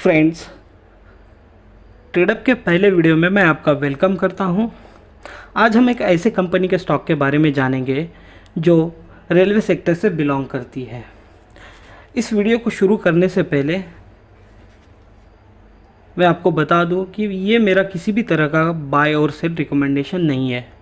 Friends, ट्रेडअप के पहले video में मैं आपका वेलकम करता हूं। आज हम एक ऐसे कंपनी के स्टॉक के बारे में जानेंगे जो रेलवे सेक्टर से बिलोंग करती है। इस वीडियो को शुरू करने से पहले मैं आपको बता दूं कि ये मेरा किसी भी तरह का बाय और सेल रिकमेंडेशन नहीं है।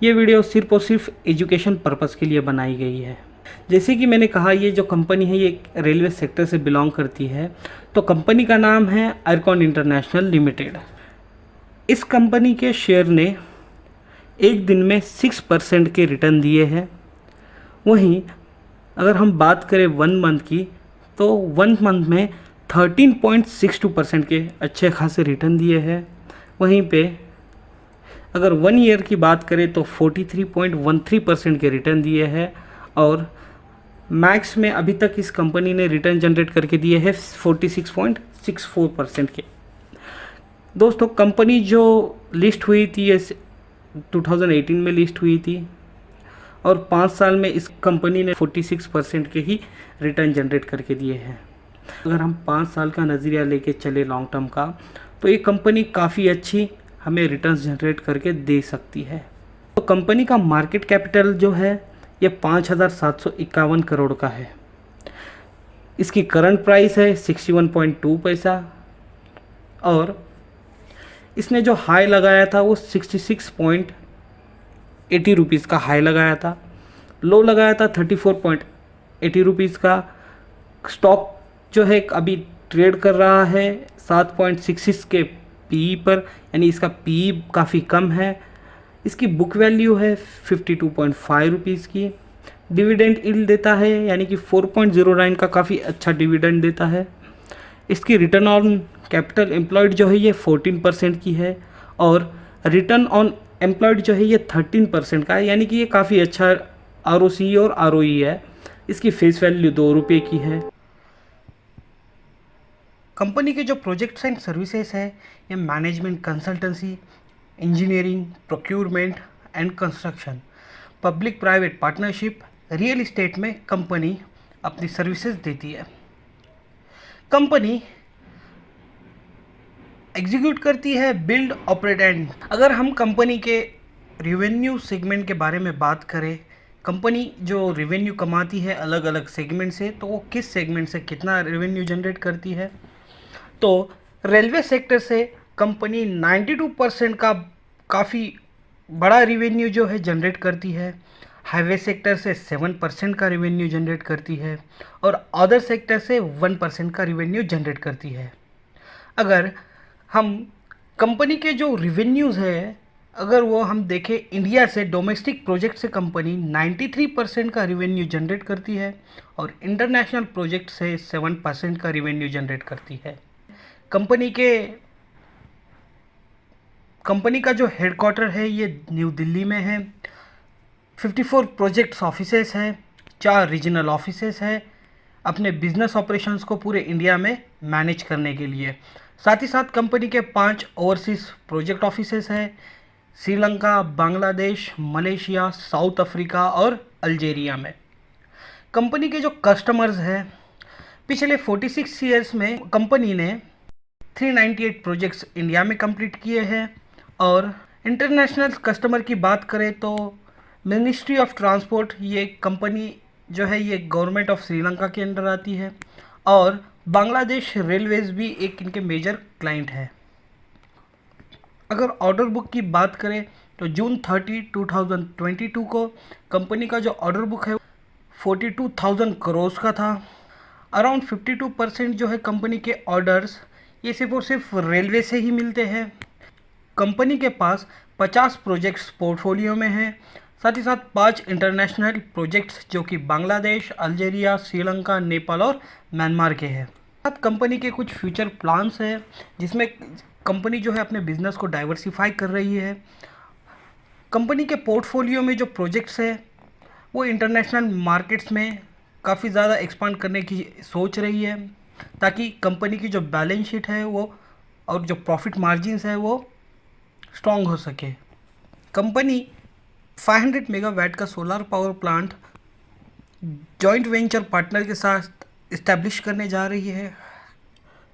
ये वीडियो सिर्फ और सिर्फ एजुकेशन पर्पज़ के लिए बनाई गई है। जैसे कि मैंने कहा, ये जो कंपनी है ये रेलवे सेक्टर से बिलोंग करती है। तो कंपनी का नाम है आयरकॉन इंटरनेशनल लिमिटेड। इस कंपनी के शेयर ने एक दिन में 6% के रिटर्न दिए हैं। वहीं अगर हम बात करें 1 मंथ की, तो 1 मंथ में 13.62% के अच्छे खासे रिटर्न दिए हैं। वहीं पे अगर 1 ईयर की बात करें तो 43.13% के रिटर्न दिए हैं। और मैक्स में अभी तक इस कंपनी ने रिटर्न जनरेट करके दिए हैं 46.64% के। दोस्तों, कंपनी जो लिस्ट हुई थी ये 2018 में लिस्ट हुई थी और 5 साल में इस कंपनी ने 46% के ही रिटर्न जनरेट करके दिए हैं। अगर हम 5 साल का नज़रिया लेके चले लॉन्ग टर्म का, तो ये कंपनी काफ़ी अच्छी हमें रिटर्न जनरेट करके दे सकती है। तो कंपनी का मार्केट कैपिटल जो है ये 5,751 करोड़ का है। इसकी करंट प्राइस है 61.2 पैसा और इसने जो हाई लगाया था वो 66.80 रुपीज़ का हाई लगाया था। लो लगाया था 34.80 रुपीज़ का। स्टॉक जो है अभी ट्रेड कर रहा है 7.66 के पीई पर, यानी इसका पीई काफ़ी कम है। इसकी बुक वैल्यू है 52.5 रुपीज़ की। डिविडेंड यील्ड देता है यानी कि 4.09 का काफ़ी अच्छा डिविडेंड देता है। इसकी रिटर्न ऑन कैपिटल एम्प्लॉयड जो है ये 14% की है और रिटर्न ऑन एम्प्लॉयड जो है ये 13% का है, यानी कि ये काफ़ी अच्छा आरओसी और आरओई है। इसकी फेस वैल्यू 2 रुपये की है। कंपनी के जो प्रोजेक्ट्स एंड सर्विसेज है ये management consultancy, engineering, procurement and construction, public private partnership, real estate में कंपनी अपनी सर्विसेज देती है। कंपनी एग्जीक्यूट करती है बिल्ड, ऑपरेट एंड। अगर हम कंपनी के रेवेन्यू सेगमेंट के बारे में बात करें, कंपनी जो रेवेन्यू कमाती है अलग अलग सेगमेंट से, तो वो किस सेगमेंट से कितना रेवेन्यू जनरेट करती है, तो रेलवे सेक्टर से कंपनी 92% का काफ़ी बड़ा रेवेन्यू जो है जनरेट करती है। हाईवे सेक्टर से 7% का रेवेन्यू जनरेट करती है और अदर सेक्टर से 1% का रेवेन्यू जनरेट करती है। अगर हम कंपनी के जो रेवेन्यूज़ है, अगर वो हम देखें इंडिया से, डोमेस्टिक प्रोजेक्ट से कंपनी 93% का रेवेन्यू जनरेट करती है और इंटरनेशनल प्रोजेक्ट से 7% का रेवेन्यू जनरेट करती है। कंपनी का जो हेडक्वार्टर है ये न्यू दिल्ली में है। 54 प्रोजेक्ट्स ऑफिसेस हैं, 4 रीजनल ऑफिसेस हैं अपने बिजनेस ऑपरेशंस को पूरे इंडिया में मैनेज करने के लिए। साथ ही साथ कंपनी के 5 ओवरसीज प्रोजेक्ट ऑफिसेस हैं, Sri Lanka, Bangladesh, Malaysia, south Africa और अल्जीरिया में। कंपनी के जो कस्टमर्स हैं, पिछले 46 ईयर्स में कंपनी ने 398 प्रोजेक्ट्स इंडिया में कंप्लीट किए हैं। और इंटरनेशनल कस्टमर की बात करें तो मिनिस्ट्री ऑफ ट्रांसपोर्ट, ये कंपनी जो है ये गवर्नमेंट ऑफ श्रीलंका के अंडर आती है और बांग्लादेश रेलवेज भी एक इनके मेजर क्लाइंट है। अगर ऑर्डर बुक की बात करें तो जून 30, 2022 को कंपनी का जो ऑर्डर बुक है 42,000 करोड़ का था। अराउंड 52% जो है कंपनी के ऑर्डर्स ये सिर्फ और सिर्फ रेलवे से ही मिलते हैं। कंपनी के पास 50 प्रोजेक्ट्स पोर्टफोलियो में हैं। साथ ही साथ 5 इंटरनेशनल प्रोजेक्ट्स जो कि बांग्लादेश, अल्जीरिया, श्रीलंका, नेपाल और म्यांमार के हैं। साथ कंपनी के कुछ फ्यूचर प्लान्स हैं जिसमें कंपनी जो है अपने बिजनेस को डाइवर्सिफाई कर रही है। कंपनी के पोर्टफोलियो में जो प्रोजेक्ट्स है वो इंटरनेशनल मार्केट्स में काफ़ी ज़्यादा एक्सपांड करने की सोच रही है ताकि कंपनी की जो बैलेंस शीट है वो और जो प्रॉफिट मार्जिन्स है वो स्ट्रॉन्ग हो सके। कंपनी 500 मेगावाट का solar power plant joint venture partner के साथ इस्टेब्लिश करने जा रही है।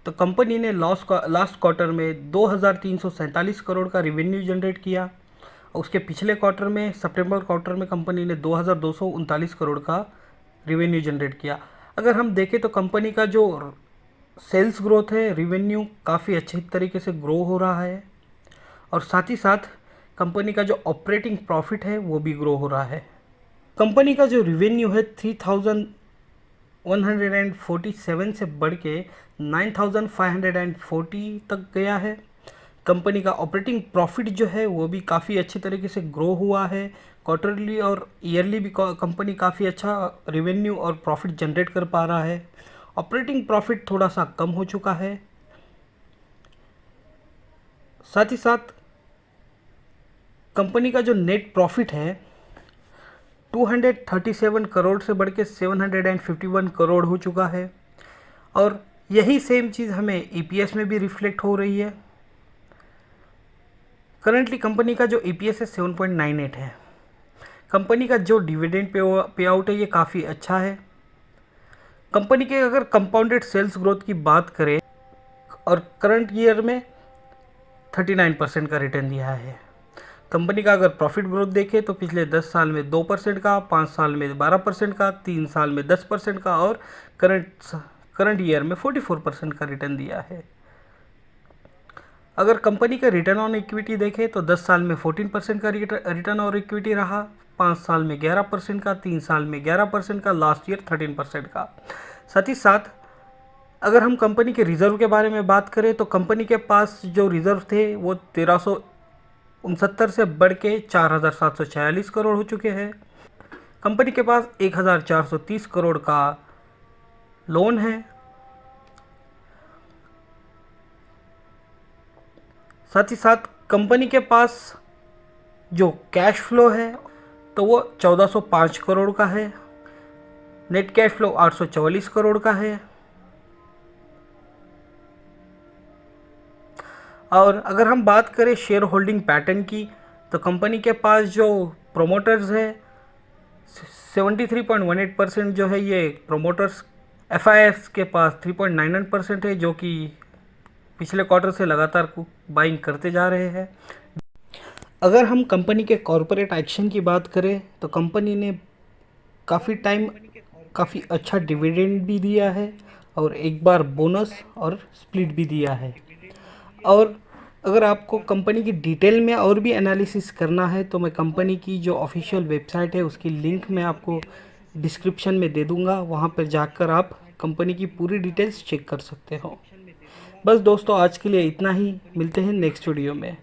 तो कंपनी ने लास्ट क्वार्टर में 2347 करोड़ का रिवेन्यू जनरेट किया और उसके पिछले क्वार्टर में सितंबर क्वार्टर में कंपनी ने 2239 करोड़ का रिवेन्यू जनरेट किया। अगर हम देखें तो कंपनी का जो सेल्स ग्रोथ है, रिवेन्यू काफ़ी अच्छे तरीके से ग्रो हो रहा है और साथ ही साथ कंपनी का जो ऑपरेटिंग प्रॉफिट है वो भी ग्रो हो रहा है। कंपनी का जो रिवेन्यू है 3147 से बढ़ के 9540 तक गया है। कंपनी का ऑपरेटिंग प्रॉफिट जो है वो भी काफ़ी अच्छी तरीके से ग्रो हुआ है। क्वार्टरली और ईयरली भी कंपनी काफ़ी अच्छा रिवेन्यू और प्रॉफिट जनरेट कर पा रहा है। ऑपरेटिंग प्रॉफिट थोड़ा सा कम हो चुका है। साथ ही साथ कंपनी का जो नेट प्रॉफिट है 237 करोड़ से बढ़ के 751 करोड़ हो चुका है और यही सेम चीज़ हमें ईपीएस में भी रिफ्लेक्ट हो रही है। करंटली कंपनी का जो ईपीएस है 7.98 है। कंपनी का जो डिविडेंड पे आउट है ये काफ़ी अच्छा है। कंपनी के अगर कंपाउंडेड सेल्स ग्रोथ की बात करें और करंट ईयर में 39% का रिटर्न दिया है। कंपनी का अगर प्रॉफिट ग्रोथ देखें तो पिछले 10 साल में 2% का, 5 साल में 12% का, 3 साल में 10% का और करंट ईयर में 44% का रिटर्न दिया है। अगर कंपनी का रिटर्न ऑन इक्विटी देखें तो 10 साल में 14% का रिटर्न ऑन इक्विटी रहा, 5 साल में 11% का, 3 साल में 11% का, लास्ट ईयर 13% का। साथ ही साथ अगर हम कंपनी के रिज़र्व के बारे में बात करें तो कंपनी के पास जो रिज़र्व थे वो 1369 से बढ़ के 4746 करोड़ हो चुके हैं। कंपनी के पास 1430 करोड़ का लोन है। साथ ही साथ कंपनी के पास जो कैश फ्लो है तो वो 1405 करोड़ का है। नेट कैश फ्लो 844 करोड़ का है। और अगर हम बात करें शेयर होल्डिंग पैटर्न की तो कंपनी के पास जो प्रोमोटर्स है 73.18% जो है ये प्रोमोटर्स, एफआईएस के पास 3.99% है जो कि पिछले क्वार्टर से लगातार बाइंग करते जा रहे हैं। अगर हम कंपनी के कॉरपोरेट एक्शन की बात करें तो कंपनी ने काफ़ी अच्छा डिविडेंड भी दिया है और एक बार बोनस और स्प्लिट भी दिया है। और अगर आपको कंपनी की डिटेल में और भी एनालिसिस करना है तो मैं कंपनी की जो ऑफिशियल वेबसाइट है उसकी लिंक मैं आपको डिस्क्रिप्शन में दे दूंगा, वहां पर जाकर आप कंपनी की पूरी डिटेल्स चेक कर सकते हो। बस दोस्तों आज के लिए इतना ही, मिलते हैं नेक्स्ट वीडियो में।